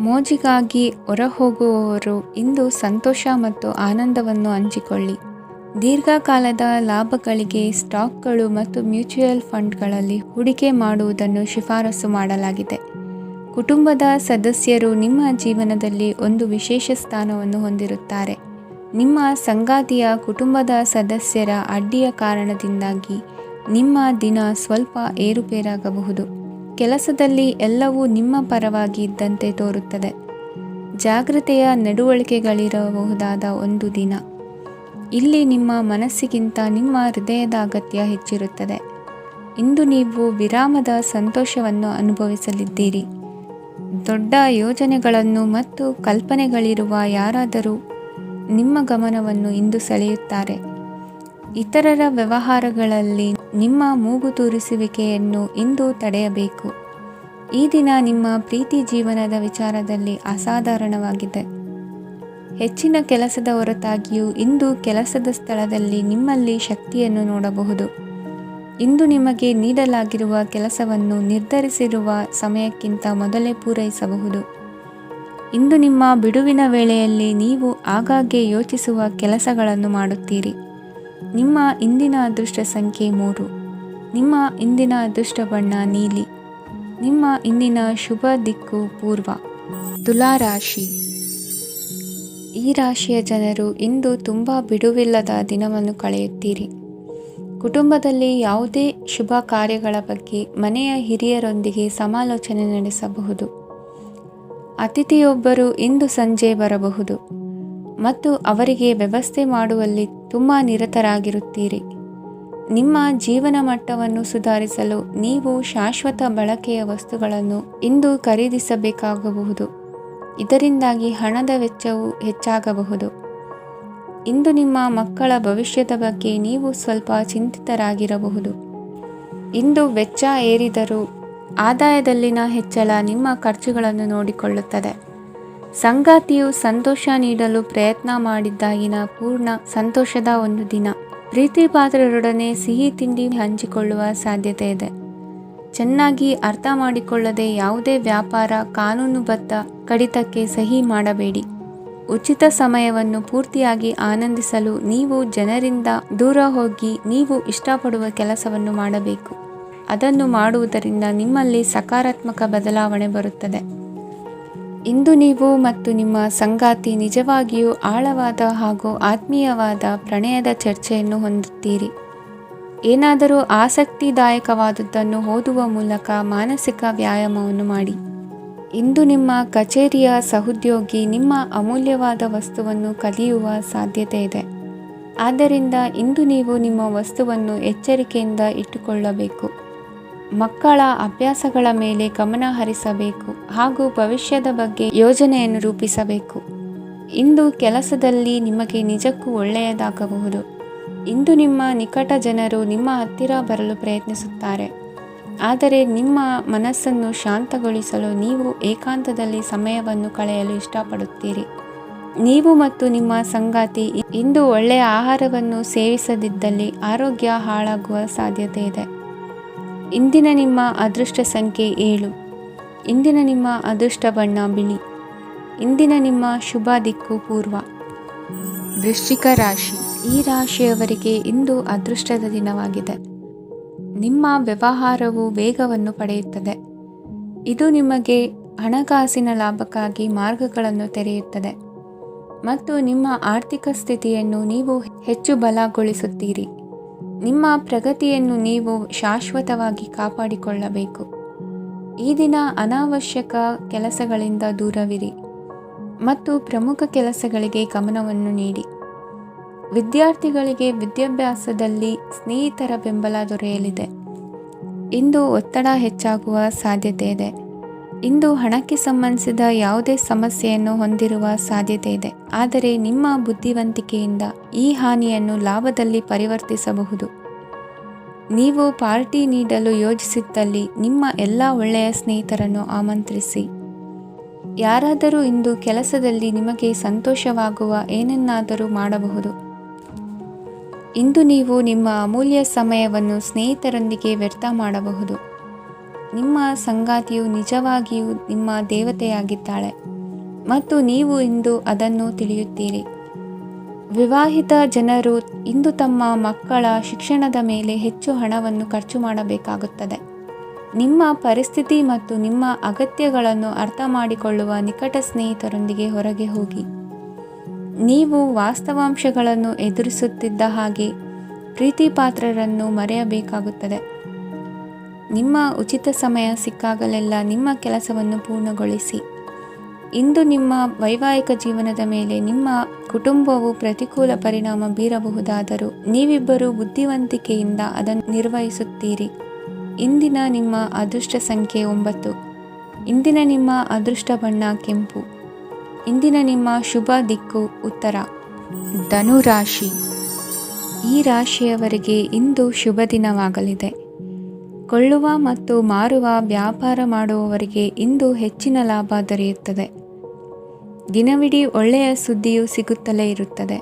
ಮೋಜಿಗಾಗಿ ಹೊರಹೋಗುವವರು ಇಂದು ಸಂತೋಷ ಮತ್ತು ಆನಂದವನ್ನು ಹಂಚಿಕೊಳ್ಳಿ. ದೀರ್ಘಕಾಲದ ಲಾಭಗಳಿಗೆ ಸ್ಟಾಕ್ಗಳು ಮತ್ತು ಮ್ಯೂಚುವಲ್ ಫಂಡ್ಗಳಲ್ಲಿ ಹೂಡಿಕೆ ಮಾಡುವುದನ್ನು ಶಿಫಾರಸು ಮಾಡಲಾಗಿದೆ. ಕುಟುಂಬದ ಸದಸ್ಯರು ನಿಮ್ಮ ಜೀವನದಲ್ಲಿ ಒಂದು ವಿಶೇಷ ಸ್ಥಾನವನ್ನು ಹೊಂದಿರುತ್ತಾರೆ. ನಿಮ್ಮ ಸಂಗಾತಿಯ ಕುಟುಂಬದ ಸದಸ್ಯರ ಅಡ್ಡಿಯ ಕಾರಣದಿಂದಾಗಿ ನಿಮ್ಮ ದಿನ ಸ್ವಲ್ಪ ಏರುಪೇರಾಗಬಹುದು. ಕೆಲಸದಲ್ಲಿ ಎಲ್ಲವೂ ನಿಮ್ಮ ಪರವಾಗಿ ಇದ್ದಂತೆ ತೋರುತ್ತದೆ. ಜಾಗ್ರತೆಯ ನಡವಳಿಕೆಗಳಿರಬಹುದಾದ ಒಂದು ದಿನ. ಇಲ್ಲಿ ನಿಮ್ಮ ಮನಸ್ಸಿಗಿಂತ ನಿಮ್ಮ ಹೃದಯದ ಅಗತ್ಯ ಹೆಚ್ಚಿರುತ್ತದೆ. ಇಂದು ನೀವು ವಿರಾಮದ ಸಂತೋಷವನ್ನು ಅನುಭವಿಸಲಿದ್ದೀರಿ. ದೊಡ್ಡ ಯೋಜನೆಗಳನ್ನು ಮತ್ತು ಕಲ್ಪನೆಗಳಿರುವ ಯಾರಾದರೂ ನಿಮ್ಮ ಗಮನವನ್ನು ಇಂದು ಸೆಳೆಯುತ್ತಾರೆ. ಇತರರ ವ್ಯವಹಾರಗಳಲ್ಲಿ ನಿಮ್ಮ ಮೂಗು ತೂರಿಸುವಿಕೆಯನ್ನು ಇಂದು ತಡೆಯಬೇಕು. ಈ ದಿನ ನಿಮ್ಮ ಪ್ರೀತಿ ಜೀವನದ ವಿಚಾರದಲ್ಲಿ ಅಸಾಧಾರಣವಾಗಿದೆ. ಹೆಚ್ಚಿನ ಕೆಲಸದ ಹೊರತಾಗಿಯೂ ಇಂದು ಕೆಲಸದ ಸ್ಥಳದಲ್ಲಿ ನಿಮ್ಮಲ್ಲಿ ಶಕ್ತಿಯನ್ನು ನೋಡಬಹುದು. ಇಂದು ನಿಮಗೆ ನೀಡಲಾಗಿರುವ ಕೆಲಸವನ್ನು ನಿರ್ಧರಿಸಿರುವ ಸಮಯಕ್ಕಿಂತ ಮೊದಲೇ ಪೂರೈಸಬಹುದು. ಇಂದು ನಿಮ್ಮ ಬಿಡುವಿನ ವೇಳೆಯಲ್ಲಿ ನೀವು ಆಗಾಗ್ಗೆ ಯೋಚಿಸುವ ಕೆಲಸಗಳನ್ನು ಮಾಡುತ್ತೀರಿ. ನಿಮ್ಮ ಇಂದಿನ ಅದೃಷ್ಟ ಸಂಖ್ಯೆ 3. ನಿಮ್ಮ ಇಂದಿನ ಅದೃಷ್ಟ ಬಣ್ಣ ನೀಲಿ. ನಿಮ್ಮ ಇಂದಿನ ಶುಭ ದಿಕ್ಕು ಪೂರ್ವ. ತುಲಾ ರಾಶಿ. ಈ ರಾಶಿಯ ಜನರು ಇಂದು ತುಂಬ ಬಿಡುವಿಲ್ಲದ ದಿನವನ್ನು ಕಳೆಯುತ್ತೀರಿ. ಕುಟುಂಬದಲ್ಲಿ ಯಾವುದೇ ಶುಭ ಕಾರ್ಯಗಳ ಬಗ್ಗೆ ಮನೆಯ ಹಿರಿಯರೊಂದಿಗೆ ಸಮಾಲೋಚನೆ ನಡೆಸಬಹುದು. ಅತಿಥಿಯೊಬ್ಬರು ಇಂದು ಸಂಜೆ ಬರಬಹುದು ಮತ್ತು ಅವರಿಗೆ ವ್ಯವಸ್ಥೆ ಮಾಡುವಲ್ಲಿ ತುಂಬ ನಿರತರಾಗಿರುತ್ತೀರಿ. ನಿಮ್ಮ ಜೀವನ ಮಟ್ಟವನ್ನು ಸುಧಾರಿಸಲು ನೀವು ಶಾಶ್ವತ ಬಳಕೆಯ ವಸ್ತುಗಳನ್ನು ಇಂದು ಖರೀದಿಸಬೇಕಾಗಬಹುದು. ಇದರಿಂದಾಗಿ ಹಣದ ವೆಚ್ಚವು ಹೆಚ್ಚಾಗಬಹುದು. ಇಂದು ನಿಮ್ಮ ಮಕ್ಕಳ ಭವಿಷ್ಯದ ಬಗ್ಗೆ ನೀವು ಸ್ವಲ್ಪ ಚಿಂತಿತರಾಗಿರಬಹುದು. ಇಂದು ವೆಚ್ಚ ಏರಿದರೂ ಆದಾಯದಲ್ಲಿನ ಹೆಚ್ಚಳ ನಿಮ್ಮ ಖರ್ಚುಗಳನ್ನು ನೋಡಿಕೊಳ್ಳುತ್ತದೆ. ಸಂಗಾತಿಯು ಸಂತೋಷ ನೀಡಲು ಪ್ರಯತ್ನ ಮಾಡಿದ್ದಾಗಿನ ಪೂರ್ಣ ಸಂತೋಷದ ಒಂದು ದಿನ. ಪ್ರೀತಿ ಪಾತ್ರರೊಡನೆ ಸಿಹಿ ತಿಂಡಿ ಹಂಚಿಕೊಳ್ಳುವ ಸಾಧ್ಯತೆ ಇದೆ. ಚೆನ್ನಾಗಿ ಅರ್ಥ ಮಾಡಿಕೊಳ್ಳದೆ ಯಾವುದೇ ವ್ಯಾಪಾರ ಕಾನೂನುಬದ್ಧ ಕಡಿತಕ್ಕೆ ಸಹಿ ಮಾಡಬೇಡಿ. ಉಚಿತ ಸಮಯವನ್ನು ಪೂರ್ತಿಯಾಗಿ ಆನಂದಿಸಲು ನೀವು ಜನರಿಂದ ದೂರ ಹೋಗಿ ನೀವು ಇಷ್ಟಪಡುವ ಕೆಲಸವನ್ನು ಮಾಡಬೇಕು. ಅದನ್ನು ಮಾಡುವುದರಿಂದ ನಿಮ್ಮಲ್ಲಿ ಸಕಾರಾತ್ಮಕ ಬದಲಾವಣೆ ಬರುತ್ತದೆ. ಇಂದು ನೀವು ಮತ್ತು ನಿಮ್ಮ ಸಂಗಾತಿ ನಿಜವಾಗಿಯೂ ಆಳವಾದ ಹಾಗೂ ಆತ್ಮೀಯವಾದ ಪ್ರಣಯದ ಚರ್ಚೆಯನ್ನು ಹೊಂದುತ್ತೀರಿ. ಏನಾದರೂ ಆಸಕ್ತಿದಾಯಕವಾದುದನ್ನು ಓದುವ ಮೂಲಕ ಮಾನಸಿಕ ವ್ಯಾಯಾಮವನ್ನು ಮಾಡಿ. ಇಂದು ನಿಮ್ಮ ಕಚೇರಿಯ ಸಹೋದ್ಯೋಗಿ ನಿಮ್ಮ ಅಮೂಲ್ಯವಾದ ವಸ್ತುವನ್ನು ಕದಿಯುವ ಸಾಧ್ಯತೆ ಇದೆ. ಆದ್ದರಿಂದ ಇಂದು ನೀವು ನಿಮ್ಮ ವಸ್ತುವನ್ನು ಎಚ್ಚರಿಕೆಯಿಂದ ಇಟ್ಟುಕೊಳ್ಳಬೇಕು. ಮಕ್ಕಳ ಅಭ್ಯಾಸಗಳ ಮೇಲೆ ಗಮನ ಹರಿಸಬೇಕು ಹಾಗೂ ಭವಿಷ್ಯದ ಬಗ್ಗೆ ಯೋಜನೆಯನ್ನು ರೂಪಿಸಬೇಕು. ಇಂದು ಕೆಲಸದಲ್ಲಿ ನಿಮಗೆ ನಿಜಕ್ಕೂ ಒಳ್ಳೆಯದಾಗಬಹುದು. ಇಂದು ನಿಮ್ಮ ನಿಕಟ ಜನರು ನಿಮ್ಮ ಹತ್ತಿರ ಬರಲು ಪ್ರಯತ್ನಿಸುತ್ತಾರೆ, ಆದರೆ ನಿಮ್ಮ ಮನಸ್ಸನ್ನು ಶಾಂತಗೊಳಿಸಲು ನೀವು ಏಕಾಂತದಲ್ಲಿ ಸಮಯವನ್ನು ಕಳೆಯಲು ಇಷ್ಟಪಡುತ್ತೀರಿ. ನೀವು ಮತ್ತು ನಿಮ್ಮ ಸಂಗಾತಿ ಇಂದು ಒಳ್ಳೆಯ ಆಹಾರವನ್ನು ಸೇವಿಸದಿದ್ದಲ್ಲಿ ಆರೋಗ್ಯ ಹಾಳಾಗುವ ಸಾಧ್ಯತೆ ಇದೆ. ಇಂದಿನ ನಿಮ್ಮ ಅದೃಷ್ಟ ಸಂಖ್ಯೆ 7. ಇಂದಿನ ನಿಮ್ಮ ಅದೃಷ್ಟ ಬಣ್ಣ ಬಿಳಿ. ಇಂದಿನ ನಿಮ್ಮ ಶುಭ ದಿಕ್ಕು ಪೂರ್ವ. ವೃಶ್ಚಿಕ ರಾಶಿ. ಈ ರಾಶಿಯವರಿಗೆ ಇಂದು ಅದೃಷ್ಟದ ದಿನವಾಗಿದೆ. ನಿಮ್ಮ ವ್ಯವಹಾರವು ವೇಗವನ್ನು ಪಡೆಯುತ್ತದೆ. ಇದು ನಿಮಗೆ ಹಣಕಾಸಿನ ಲಾಭಕ್ಕಾಗಿ ಮಾರ್ಗಗಳನ್ನು ತೆರೆಯುತ್ತದೆ ಮತ್ತು ನಿಮ್ಮ ಆರ್ಥಿಕ ಸ್ಥಿತಿಯನ್ನು ನೀವು ಹೆಚ್ಚು ಬಲಗೊಳಿಸುತ್ತೀರಿ. ನಿಮ್ಮ ಪ್ರಗತಿಯನ್ನು ನೀವು ಶಾಶ್ವತವಾಗಿ ಕಾಪಾಡಿಕೊಳ್ಳಬೇಕು. ಈ ದಿನ ಅನಾವಶ್ಯಕ ಕೆಲಸಗಳಿಂದ ದೂರವಿರಿ ಮತ್ತು ಪ್ರಮುಖ ಕೆಲಸಗಳಿಗೆ ಗಮನವನ್ನು ನೀಡಿ. ವಿದ್ಯಾರ್ಥಿಗಳಿಗೆ ವಿದ್ಯಾಭ್ಯಾಸದಲ್ಲಿ ಸ್ನೇಹಿತರ ಬೆಂಬಲ ದೊರೆಯಲಿದೆ. ಇಂದು ಒತ್ತಡ ಹೆಚ್ಚಾಗುವ ಸಾಧ್ಯತೆ ಇದೆ. ಇಂದು ಹಣಕ್ಕೆ ಸಂಬಂಧಿಸಿದ ಯಾವುದೇ ಸಮಸ್ಯೆಯನ್ನು ಹೊಂದಿರುವ ಸಾಧ್ಯತೆ ಇದೆ, ಆದರೆ ನಿಮ್ಮ ಬುದ್ಧಿವಂತಿಕೆಯಿಂದ ಈ ಹಾನಿಯನ್ನು ಲಾಭದಲ್ಲಿ ಪರಿವರ್ತಿಸಬಹುದು. ನೀವು ಪಾರ್ಟಿ ನೀಡಲು ಯೋಜಿಸಿದ್ದಲ್ಲಿ ನಿಮ್ಮ ಎಲ್ಲ ಒಳ್ಳೆಯ ಸ್ನೇಹಿತರನ್ನು ಆಮಂತ್ರಿಸಿ. ಯಾರಾದರೂ ಇಂದು ಕೆಲಸದಲ್ಲಿ ನಿಮಗೆ ಸಂತೋಷವಾಗುವ ಏನನ್ನಾದರೂ ಮಾಡಬಹುದು. ಇಂದು ನೀವು ನಿಮ್ಮ ಅಮೂಲ್ಯ ಸಮಯವನ್ನು ಸ್ನೇಹಿತರೊಂದಿಗೆ ವ್ಯರ್ಥ ಮಾಡಬಹುದು. ನಿಮ್ಮ ಸಂಗಾತಿಯು ನಿಜವಾಗಿಯೂ ನಿಮ್ಮ ದೇವತೆಯಾಗಿದ್ದಾಳೆ ಮತ್ತು ನೀವು ಇಂದು ಅದನ್ನು ತಿಳಿಯುತ್ತೀರಿ. ವಿವಾಹಿತ ಜನರು ಇಂದು ತಮ್ಮ ಮಕ್ಕಳ ಶಿಕ್ಷಣದ ಮೇಲೆ ಹೆಚ್ಚು ಹಣವನ್ನು ಖರ್ಚು ಮಾಡಬೇಕಾಗುತ್ತದೆ. ನಿಮ್ಮ ಪರಿಸ್ಥಿತಿ ಮತ್ತು ನಿಮ್ಮ ಅಗತ್ಯಗಳನ್ನು ಅರ್ಥ ಮಾಡಿಕೊಳ್ಳುವ ನಿಕಟ ಸ್ನೇಹಿತರೊಂದಿಗೆ ಹೊರಗೆ ಹೋಗಿ. ನೀವು ವಾಸ್ತವಾಂಶಗಳನ್ನು ಎದುರಿಸುತ್ತಿದ್ದ ಹಾಗೆ ಪ್ರೀತಿಪಾತ್ರರನ್ನು ಮರೆಯಬೇಕಾಗುತ್ತದೆ. ನಿಮ್ಮ ಉಚಿತ ಸಮಯ ಸಿಕ್ಕಾಗಲೆಲ್ಲ ನಿಮ್ಮ ಕೆಲಸವನ್ನು ಪೂರ್ಣಗೊಳಿಸಿ. ಇಂದು ನಿಮ್ಮ ವೈವಾಹಿಕ ಜೀವನದ ಮೇಲೆ ನಿಮ್ಮ ಕುಟುಂಬವು ಪ್ರತಿಕೂಲ ಪರಿಣಾಮ ಬೀರಬಹುದಾದರೂ ನೀವಿಬ್ಬರು ಬುದ್ಧಿವಂತಿಕೆಯಿಂದ ಅದನ್ನು ನಿರ್ವಹಿಸುತ್ತೀರಿ. ಇಂದಿನ ನಿಮ್ಮ ಅದೃಷ್ಟ ಸಂಖ್ಯೆ 9. ಇಂದಿನ ನಿಮ್ಮ ಅದೃಷ್ಟ ಬಣ್ಣ ಕೆಂಪು. ಇಂದಿನ ನಿಮ್ಮ ಶುಭ ದಿಕ್ಕು ಉತ್ತರ. ಧನುರಾಶಿ. ಈ ರಾಶಿಯವರಿಗೆ ಇಂದು ಶುಭ ದಿನವಾಗಲಿದೆ. ಕೊಳ್ಳುವ ಮತ್ತು ಮಾರುವ ವ್ಯಾಪಾರ ಮಾಡುವವರಿಗೆ ಇಂದು ಹೆಚ್ಚಿನ ಲಾಭ ದೊರೆಯುತ್ತದೆ. ದಿನವಿಡೀ ಒಳ್ಳೆಯ ಸುದ್ದಿಯು ಸಿಗುತ್ತಲೇ ಇರುತ್ತದೆ.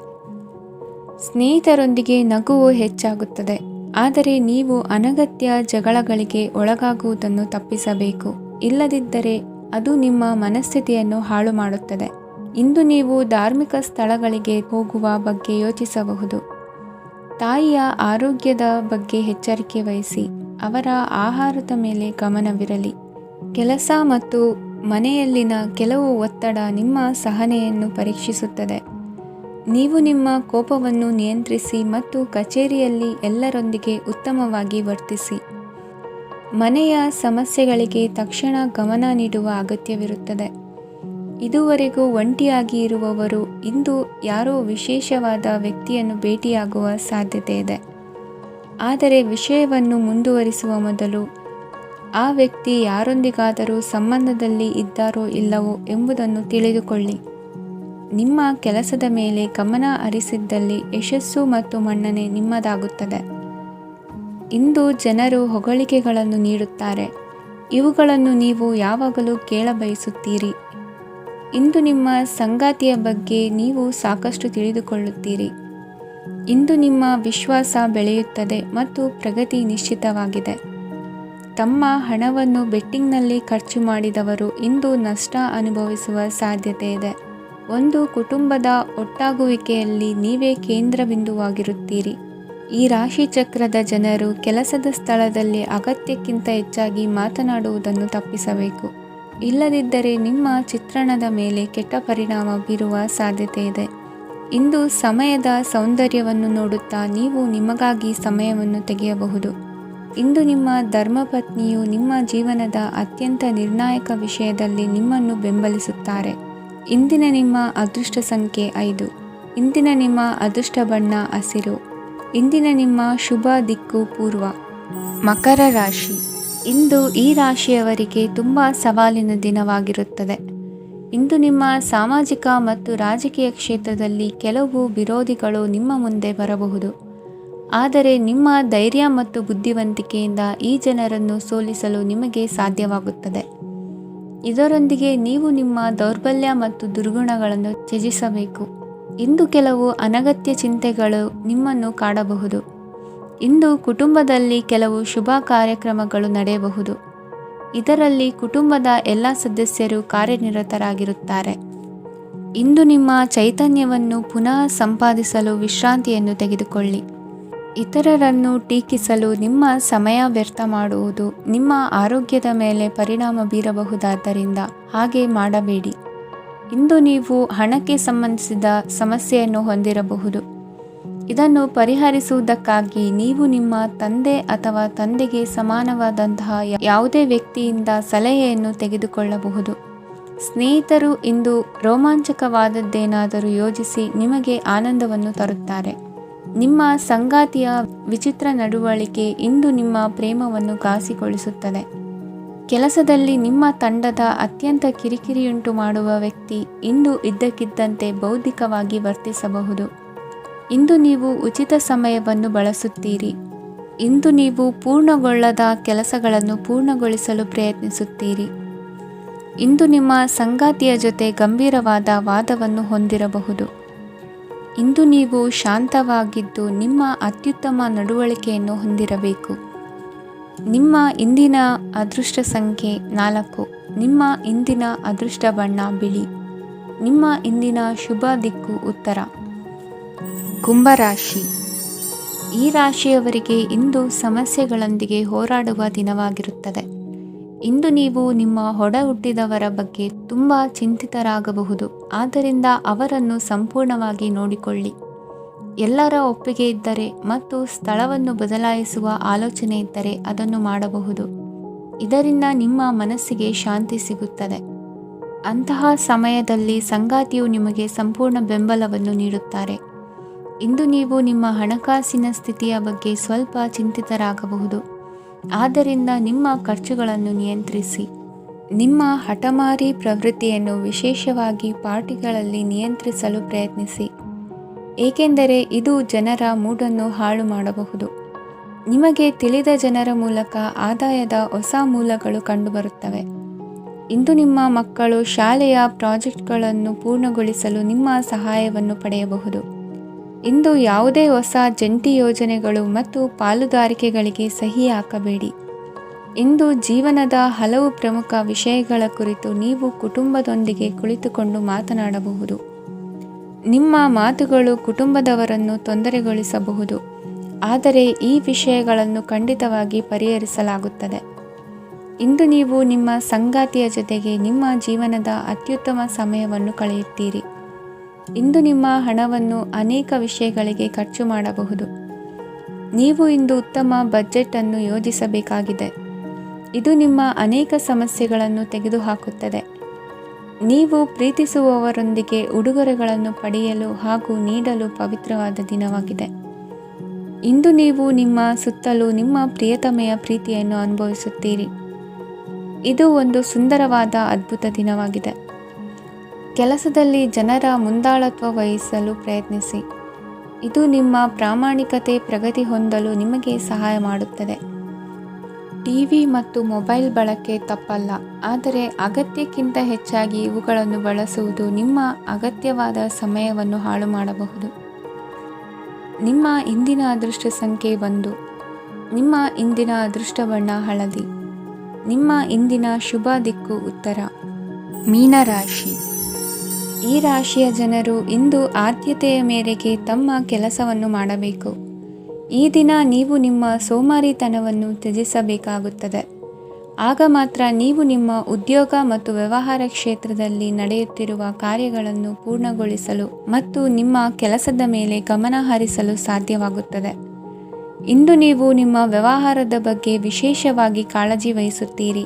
ಸ್ನೇಹಿತರೊಂದಿಗೆ ನಗುವು ಹೆಚ್ಚಾಗುತ್ತದೆ, ಆದರೆ ನೀವು ಅನಗತ್ಯ ಜಗಳಗಳಿಗೆ ಒಳಗಾಗುವುದನ್ನು ತಪ್ಪಿಸಬೇಕು. ಇಲ್ಲದಿದ್ದರೆ ಅದು ನಿಮ್ಮ ಮನಸ್ಥಿತಿಯನ್ನು ಹಾಳು ಮಾಡುತ್ತದೆ. ಇಂದು ನೀವು ಧಾರ್ಮಿಕ ಸ್ಥಳಗಳಿಗೆ ಹೋಗುವ ಬಗ್ಗೆ ಯೋಚಿಸಬಹುದು. ತಾಯಿಯ ಆರೋಗ್ಯದ ಬಗ್ಗೆ ಎಚ್ಚರಿಕೆ ವಹಿಸಿ. ಅವರ ಆಹಾರದ ಮೇಲೆ ಗಮನವಿರಲಿ. ಕೆಲಸ ಮತ್ತು ಮನೆಯಲ್ಲಿನ ಕೆಲವು ಒತ್ತಡ ನಿಮ್ಮ ಸಹನೆಯನ್ನು ಪರೀಕ್ಷಿಸುತ್ತದೆ. ನೀವು ನಿಮ್ಮ ಕೋಪವನ್ನು ನಿಯಂತ್ರಿಸಿ ಮತ್ತು ಕಚೇರಿಯಲ್ಲಿ ಎಲ್ಲರೊಂದಿಗೆ ಉತ್ತಮವಾಗಿ ವರ್ತಿಸಿ. ಮನೆಯ ಸಮಸ್ಯೆಗಳಿಗೆ ತಕ್ಷಣ ಗಮನ ನೀಡುವ ಅಗತ್ಯವಿರುತ್ತದೆ. ಇದುವರೆಗೂ ಒಂಟಿಯಾಗಿ ಇರುವವರು ಇಂದು ಯಾರೋ ವಿಶೇಷವಾದ ವ್ಯಕ್ತಿಯನ್ನು ಭೇಟಿಯಾಗುವ ಸಾಧ್ಯತೆ ಇದೆ. ಆದರೆ ವಿಷಯವನ್ನು ಮುಂದುವರಿಸುವ ಮೊದಲು ಆ ವ್ಯಕ್ತಿ ಯಾರೊಂದಿಗಾದರೂ ಸಂಬಂಧದಲ್ಲಿ ಇದ್ದಾರೋ ಇಲ್ಲವೋ ಎಂಬುದನ್ನು ತಿಳಿದುಕೊಳ್ಳಿ. ನಿಮ್ಮ ಕೆಲಸದ ಮೇಲೆ ಗಮನ ಹರಿಸಿದ್ದಲ್ಲಿ ಯಶಸ್ಸು ಮತ್ತು ಮನ್ನಣೆ ನಿಮ್ಮದಾಗುತ್ತದೆ. ಇಂದು ಜನರು ಹೊಗಳಿಕೆಗಳನ್ನು ನೀಡುತ್ತಾರೆ. ಇವುಗಳನ್ನು ನೀವು ಯಾವಾಗಲೂ ಕೇಳಬಯಸುತ್ತೀರಿ. ಇಂದು ನಿಮ್ಮ ಸಂಗಾತಿಯ ಬಗ್ಗೆ ನೀವು ಸಾಕಷ್ಟು ತಿಳಿದುಕೊಳ್ಳುತ್ತೀರಿ. ಇಂದು ನಿಮ್ಮ ವಿಶ್ವಾಸ ಬೆಳೆಯುತ್ತದೆ ಮತ್ತು ಪ್ರಗತಿ ನಿಶ್ಚಿತವಾಗಿದೆ. ತಮ್ಮ ಹಣವನ್ನು ಬೆಟ್ಟಿಂಗ್ನಲ್ಲಿ ಖರ್ಚು ಮಾಡಿದವರು ಇಂದು ನಷ್ಟ ಅನುಭವಿಸುವ ಸಾಧ್ಯತೆ ಇದೆ. ಒಂದು ಕುಟುಂಬದ ಒಟ್ಟಾಗುವಿಕೆಯಲ್ಲಿ ನೀವೇ ಕೇಂದ್ರ ಬಿಂದುವಾಗಿರುತ್ತೀರಿ. ಈ ರಾಶಿ ಚಕ್ರದ ಜನರು ಕೆಲಸದ ಸ್ಥಳದಲ್ಲಿ ಅಗತ್ಯಕ್ಕಿಂತ ಹೆಚ್ಚಾಗಿ ಮಾತನಾಡುವುದನ್ನು ತಪ್ಪಿಸಬೇಕು. ಇಲ್ಲದಿದ್ದರೆ ನಿಮ್ಮ ಚಿತ್ರಣದ ಮೇಲೆ ಕೆಟ್ಟ ಪರಿಣಾಮ ಬೀರುವ ಸಾಧ್ಯತೆ ಇದೆ. ಇಂದು ಸಮಯದ ಸೌಂದರ್ಯವನ್ನು ನೋಡುತ್ತಾ ನೀವು ನಿಮಗಾಗಿ ಸಮಯವನ್ನು ತೆಗೆಯಬಹುದು. ಇಂದು ನಿಮ್ಮ ಧರ್ಮಪತ್ನಿಯು ನಿಮ್ಮ ಜೀವನದ ಅತ್ಯಂತ ನಿರ್ಣಾಯಕ ವಿಷಯದಲ್ಲಿ ನಿಮ್ಮನ್ನು ಬೆಂಬಲಿಸುತ್ತಾರೆ. ಇಂದಿನ ನಿಮ್ಮ ಅದೃಷ್ಟ ಸಂಖ್ಯೆ 5. ಇಂದಿನ ನಿಮ್ಮ ಅದೃಷ್ಟ ಬಣ್ಣ ಹಸಿರು. ಇಂದಿನ ನಿಮ್ಮ ಶುಭ ದಿಕ್ಕು ಪೂರ್ವ. ಮಕರ ರಾಶಿ. ಇಂದು ಈ ರಾಶಿಯವರಿಗೆ ತುಂಬ ಸವಾಲಿನ ದಿನವಾಗಿರುತ್ತದೆ. ಇಂದು ನಿಮ್ಮ ಸಾಮಾಜಿಕ ಮತ್ತು ರಾಜಕೀಯ ಕ್ಷೇತ್ರದಲ್ಲಿ ಕೆಲವು ವಿರೋಧಿಗಳು ನಿಮ್ಮ ಮುಂದೆ ಬರಬಹುದು. ಆದರೆ ನಿಮ್ಮ ಧೈರ್ಯ ಮತ್ತು ಬುದ್ಧಿವಂತಿಕೆಯಿಂದ ಈ ಜನರನ್ನು ಸೋಲಿಸಲು ನಿಮಗೆ ಸಾಧ್ಯವಾಗುತ್ತದೆ. ಇದರೊಂದಿಗೆ ನೀವು ನಿಮ್ಮ ದೌರ್ಬಲ್ಯ ಮತ್ತು ದುರ್ಗುಣಗಳನ್ನು ತ್ಯಜಿಸಬೇಕು. ಇಂದು ಕೆಲವು ಅನಗತ್ಯ ಚಿಂತೆಗಳು ನಿಮ್ಮನ್ನು ಕಾಡಬಹುದು. ಇಂದು ಕುಟುಂಬದಲ್ಲಿ ಕೆಲವು ಶುಭ ಕಾರ್ಯಕ್ರಮಗಳು ನಡೆಯಬಹುದು. ಇದರಲ್ಲಿ ಕುಟುಂಬದ ಎಲ್ಲ ಸದಸ್ಯರು ಕಾರ್ಯನಿರತರಾಗಿರುತ್ತಾರೆ. ಇಂದು ನಿಮ್ಮ ಚೈತನ್ಯವನ್ನು ಪುನಃ ಸಂಪಾದಿಸಲು ವಿಶ್ರಾಂತಿಯನ್ನು ತೆಗೆದುಕೊಳ್ಳಿ. ಇತರರನ್ನು ಟೀಕಿಸಲು ನಿಮ್ಮ ಸಮಯ ವ್ಯರ್ಥ ಮಾಡುವುದು ನಿಮ್ಮ ಆರೋಗ್ಯದ ಮೇಲೆ ಪರಿಣಾಮ ಬೀರಬಹುದಾದ್ದರಿಂದ ಹಾಗೆ ಮಾಡಬೇಡಿ. ಇಂದು ನೀವು ಹಣಕ್ಕೆ ಸಂಬಂಧಿಸಿದ ಸಮಸ್ಯೆಯನ್ನು ಹೊಂದಿರಬಹುದು. ಇದನ್ನು ಪರಿಹರಿಸುವುದಕ್ಕಾಗಿ ನೀವು ನಿಮ್ಮ ತಂದೆ ಅಥವಾ ತಂದೆಗೆ ಸಮಾನವಾದಂತಹ ಯಾವುದೇ ವ್ಯಕ್ತಿಯಿಂದ ಸಲಹೆಯನ್ನು ತೆಗೆದುಕೊಳ್ಳಬಹುದು. ಸ್ನೇಹಿತರು ಇಂದು ರೋಮಾಂಚಕವಾದದ್ದೇನಾದರೂ ಯೋಜಿಸಿ ನಿಮಗೆ ಆನಂದವನ್ನು ತರುತ್ತಾರೆ. ನಿಮ್ಮ ಸಂಗಾತಿಯ ವಿಚಿತ್ರ ನಡವಳಿಕೆ ಇಂದು ನಿಮ್ಮ ಪ್ರೇಮವನ್ನು ಘಾಸಿಗೊಳಿಸುತ್ತದೆ. ಕೆಲಸದಲ್ಲಿ ನಿಮ್ಮ ತಂಡದ ಅತ್ಯಂತ ಕಿರಿಕಿರಿಯುಂಟು ಮಾಡುವ ವ್ಯಕ್ತಿ ಇಂದು ಇದ್ದಕ್ಕಿದ್ದಂತೆ ಬೌದ್ಧಿಕವಾಗಿ ವರ್ತಿಸಬಹುದು. ಇಂದು ನೀವು ಉಚಿತ ಸಮಯವನ್ನು ಬಳಸುತ್ತೀರಿ. ಇಂದು ನೀವು ಪೂರ್ಣಗೊಳ್ಳದ ಕೆಲಸಗಳನ್ನು ಪೂರ್ಣಗೊಳಿಸಲು ಪ್ರಯತ್ನಿಸುತ್ತೀರಿ. ಇಂದು ನಿಮ್ಮ ಸಂಗಾತಿಯ ಜೊತೆ ಗಂಭೀರವಾದ ವಾದವನ್ನು ಹೊಂದಿರಬಹುದು. ಇಂದು ನೀವು ಶಾಂತವಾಗಿದ್ದು ನಿಮ್ಮ ಅತ್ಯುತ್ತಮ ನಡವಳಿಕೆಯನ್ನು ಹೊಂದಿರಬೇಕು. ನಿಮ್ಮ ಇಂದಿನ ಅದೃಷ್ಟ ಸಂಖ್ಯೆ 4. ನಿಮ್ಮ ಇಂದಿನ ಅದೃಷ್ಟ ಬಣ್ಣ ಬಿಳಿ. ನಿಮ್ಮ ಇಂದಿನ ಶುಭ ದಿಕ್ಕು ಉತ್ತರ. ಕುಂಭರಾಶಿ. ಈ ರಾಶಿಯವರಿಗೆ ಇಂದು ಸಮಸ್ಯೆಗಳೊಂದಿಗೆ ಹೋರಾಡುವ ದಿನವಾಗಿರುತ್ತದೆ. ಇಂದು ನೀವು ನಿಮ್ಮ ಒಡ ಹುಟ್ಟಿದವರ ಬಗ್ಗೆ ತುಂಬ ಚಿಂತಿತರಾಗಬಹುದು. ಆದ್ದರಿಂದ ಅವರನ್ನು ಸಂಪೂರ್ಣವಾಗಿ ನೋಡಿಕೊಳ್ಳಿ. ಎಲ್ಲರ ಒಪ್ಪಿಗೆ ಇದ್ದರೆ ಮತ್ತು ಸ್ಥಳವನ್ನು ಬದಲಾಯಿಸುವ ಆಲೋಚನೆ ಇದ್ದರೆ ಅದನ್ನು ಮಾಡಬಹುದು. ಇದರಿಂದ ನಿಮ್ಮ ಮನಸ್ಸಿಗೆ ಶಾಂತಿ ಸಿಗುತ್ತದೆ. ಅಂತಹ ಸಮಯದಲ್ಲಿ ಸಂಗಾತಿಯು ನಿಮಗೆ ಸಂಪೂರ್ಣ ಬೆಂಬಲವನ್ನು ನೀಡುತ್ತಾರೆ. ಇಂದು ನೀವು ನಿಮ್ಮ ಹಣಕಾಸಿನ ಸ್ಥಿತಿಯ ಬಗ್ಗೆ ಸ್ವಲ್ಪ ಚಿಂತಿತರಾಗಬಹುದು. ಆದ್ದರಿಂದ ನಿಮ್ಮ ಖರ್ಚುಗಳನ್ನು ನಿಯಂತ್ರಿಸಿ. ನಿಮ್ಮ ಹಠಮಾರಿ ಪ್ರವೃತ್ತಿಯನ್ನು ವಿಶೇಷವಾಗಿ ಪಾರ್ಟಿಗಳಲ್ಲಿ ನಿಯಂತ್ರಿಸಲು ಪ್ರಯತ್ನಿಸಿ, ಏಕೆಂದರೆ ಇದು ಜನರ ಮೂಡನ್ನು ಹಾಳು ಮಾಡಬಹುದು. ನಿಮಗೆ ತಿಳಿದ ಜನರ ಮೂಲಕ ಆದಾಯದ ಹೊಸ ಮೂಲಗಳು ಕಂಡುಬರುತ್ತವೆ. ಇಂದು ನಿಮ್ಮ ಮಕ್ಕಳು ಶಾಲೆಯ ಪ್ರಾಜೆಕ್ಟ್ಗಳನ್ನು ಪೂರ್ಣಗೊಳಿಸಲು ನಿಮ್ಮ ಸಹಾಯವನ್ನು ಪಡೆಯಬಹುದು. ಇಂದು ಯಾವುದೇ ಹೊಸ ಜಂಟಿ ಯೋಜನೆಗಳು ಮತ್ತು ಪಾಲುದಾರಿಕೆಗಳಿಗೆ ಸಹಿ ಹಾಕಬೇಡಿ. ಇಂದು ಜೀವನದ ಹಲವು ಪ್ರಮುಖ ವಿಷಯಗಳ ಕುರಿತು ನೀವು ಕುಟುಂಬದೊಂದಿಗೆ ಕುಳಿತುಕೊಂಡು ಮಾತನಾಡಬಹುದು. ನಿಮ್ಮ ಮಾತುಗಳು ಕುಟುಂಬದವರನ್ನು ತೊಂದರೆಗೊಳಿಸಬಹುದು, ಆದರೆ ಈ ವಿಷಯಗಳನ್ನು ಖಂಡಿತವಾಗಿ ಪರಿಹರಿಸಲಾಗುತ್ತದೆ. ಇಂದು ನೀವು ನಿಮ್ಮ ಸಂಗಾತಿಯ ಜೊತೆಗೆ ನಿಮ್ಮ ಜೀವನದ ಅತ್ಯುತ್ತಮ ಸಮಯವನ್ನು ಕಳೆಯುತ್ತೀರಿ. ಇಂದು ನಿಮ್ಮ ಹಣವನ್ನು ಅನೇಕ ವಿಷಯಗಳಿಗೆ ಖರ್ಚು ಮಾಡಬಹುದು. ನೀವು ಇಂದು ಉತ್ತಮ ಬಜೆಟ್ ಅನ್ನು ಯೋಜಿಸಬೇಕಾಗಿದೆ. ಇದು ನಿಮ್ಮ ಅನೇಕ ಸಮಸ್ಯೆಗಳನ್ನು ತೆಗೆದುಹಾಕುತ್ತದೆ. ನೀವು ಪ್ರೀತಿಸುವವರೊಂದಿಗೆ ಉಡುಗೊರೆಗಳನ್ನು ಪಡೆಯಲು ಹಾಗೂ ನೀಡಲು ಪವಿತ್ರವಾದ ದಿನವಾಗಿದೆ. ಇಂದು ನೀವು ನಿಮ್ಮ ಸುತ್ತಲೂ ನಿಮ್ಮ ಪ್ರಿಯತಮೆಯ ಪ್ರೀತಿಯನ್ನು ಅನುಭವಿಸುತ್ತೀರಿ. ಇದು ಒಂದು ಸುಂದರವಾದ ಅದ್ಭುತ ದಿನವಾಗಿದೆ. ಕೆಲಸದಲ್ಲಿ ಜನರ ಮುಂದಾಳತ್ವ ವಹಿಸಲು ಪ್ರಯತ್ನಿಸಿ. ಇದು ನಿಮ್ಮ ಪ್ರಾಮಾಣಿಕತೆ ಪ್ರಗತಿ ಹೊಂದಲು ನಿಮಗೆ ಸಹಾಯ ಮಾಡುತ್ತದೆ. ಟಿವಿ ಮತ್ತು ಮೊಬೈಲ್ ಬಳಕೆ ತಪ್ಪಲ್ಲ, ಆದರೆ ಅಗತ್ಯಕ್ಕಿಂತ ಹೆಚ್ಚಾಗಿ ಇವುಗಳನ್ನು ಬಳಸುವುದು ನಿಮ್ಮ ಅಗತ್ಯವಾದ ಸಮಯವನ್ನು ಹಾಳು ಮಾಡಬಹುದು. ನಿಮ್ಮ ಇಂದಿನ ಅದೃಷ್ಟ ಸಂಖ್ಯೆ 1. ನಿಮ್ಮ ಇಂದಿನ ಅದೃಷ್ಟ ಬಣ್ಣ ಹಳದಿ. ನಿಮ್ಮ ಇಂದಿನ ಶುಭ ದಿಕ್ಕು ಉತ್ತರ. ಮೀನರಾಶಿ. ಈ ರಾಶಿಯ ಜನರು ಇಂದು ಆದ್ಯತೆಯ ಮೇರೆಗೆ ತಮ್ಮ ಕೆಲಸವನ್ನು ಮಾಡಬೇಕು. ಈ ದಿನ ನೀವು ನಿಮ್ಮ ಸೋಮಾರಿತನವನ್ನು ತ್ಯಜಿಸಬೇಕಾಗುತ್ತದೆ. ಆಗ ಮಾತ್ರ ನೀವು ನಿಮ್ಮ ಉದ್ಯೋಗ ಮತ್ತು ವ್ಯವಹಾರ ಕ್ಷೇತ್ರದಲ್ಲಿ ನಡೆಯುತ್ತಿರುವ ಕಾರ್ಯಗಳನ್ನು ಪೂರ್ಣಗೊಳಿಸಲು ಮತ್ತು ನಿಮ್ಮ ಕೆಲಸದ ಮೇಲೆ ಗಮನ ಹರಿಸಲು ಸಾಧ್ಯವಾಗುತ್ತದೆ. ಇಂದು ನೀವು ನಿಮ್ಮ ವ್ಯವಹಾರದ ಬಗ್ಗೆ ವಿಶೇಷವಾಗಿ ಕಾಳಜಿ ವಹಿಸುತ್ತೀರಿ.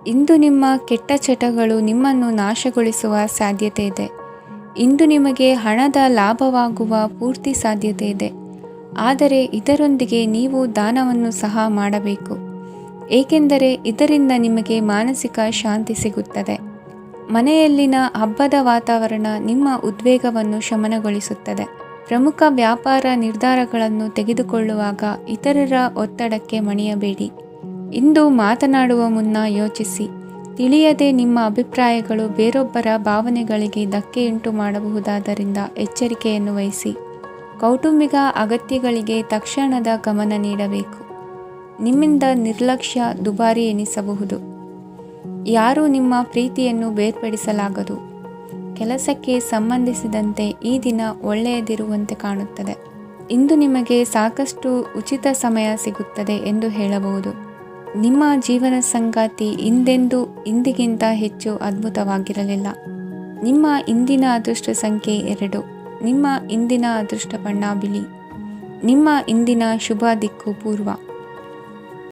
ಇಂದು ನಿಮ್ಮ ಕೆಟ್ಟ ಚಟಗಳು ನಿಮ್ಮನ್ನು ನಾಶಗೊಳಿಸುವ ಸಾಧ್ಯತೆ ಇದೆ. ಇಂದು ನಿಮಗೆ ಹಣದ ಲಾಭವಾಗುವ ಪೂರ್ತಿ ಸಾಧ್ಯತೆ ಇದೆ. ಆದರೆ ಇದರೊಂದಿಗೆ ನೀವು ದಾನವನ್ನು ಸಹ ಮಾಡಬೇಕು, ಏಕೆಂದರೆ ಇದರಿಂದ ನಿಮಗೆ ಮಾನಸಿಕ ಶಾಂತಿ ಸಿಗುತ್ತದೆ. ಮನೆಯಲ್ಲಿನ ಹಬ್ಬದ ವಾತಾವರಣ ನಿಮ್ಮ ಉದ್ವೇಗವನ್ನು ಶಮನಗೊಳಿಸುತ್ತದೆ. ಪ್ರಮುಖ ವ್ಯಾಪಾರ ನಿರ್ಧಾರಗಳನ್ನು ತೆಗೆದುಕೊಳ್ಳುವಾಗ ಇತರರ ಒತ್ತಡಕ್ಕೆ ಮಣಿಯಬೇಡಿ. ಇಂದು ಮಾತನಾಡುವ ಮುನ್ನ ಯೋಚಿಸಿ. ತಿಳಿಯದೆ ನಿಮ್ಮ ಅಭಿಪ್ರಾಯಗಳು ಬೇರೊಬ್ಬರ ಭಾವನೆಗಳಿಗೆ ಧಕ್ಕೆಯುಂಟು ಮಾಡಬಹುದಾದ್ದರಿಂದ ಎಚ್ಚರಿಕೆಯನ್ನು ವಹಿಸಿ. ಕೌಟುಂಬಿಕ ಅಗತ್ಯಗಳಿಗೆ ತಕ್ಷಣದ ಗಮನ ನೀಡಬೇಕು. ನಿಮ್ಮಿಂದ ನಿರ್ಲಕ್ಷ್ಯ ದುಬಾರಿ ಎನಿಸಬಹುದು. ಯಾರೂ ನಿಮ್ಮ ಪ್ರೀತಿಯನ್ನು ಬೇರ್ಪಡಿಸಲಾಗದು. ಕೆಲಸಕ್ಕೆ ಸಂಬಂಧಿಸಿದಂತೆ ಈ ದಿನ ಒಳ್ಳೆಯದಿರುವಂತೆ ಕಾಣುತ್ತದೆ. ಇಂದು ನಿಮಗೆ ಸಾಕಷ್ಟು ಉಚಿತ ಸಮಯ ಸಿಗುತ್ತದೆ ಎಂದು ಹೇಳಬಹುದು. ನಿಮ್ಮ ಜೀವನ ಸಂಗಾತಿ ಇಂದಿಗಿಂತ ಹೆಚ್ಚು ಅದ್ಭುತವಾಗಿರಲಿಲ್ಲ. ನಿಮ್ಮ ಇಂದಿನ ಅದೃಷ್ಟ ಸಂಖ್ಯೆ 2. ನಿಮ್ಮ ಇಂದಿನ ಅದೃಷ್ಟ ಬಣ್ಣ ಬಿಳಿ. ನಿಮ್ಮ ಇಂದಿನ ಶುಭ ದಿಕ್ಕು ಪೂರ್ವ.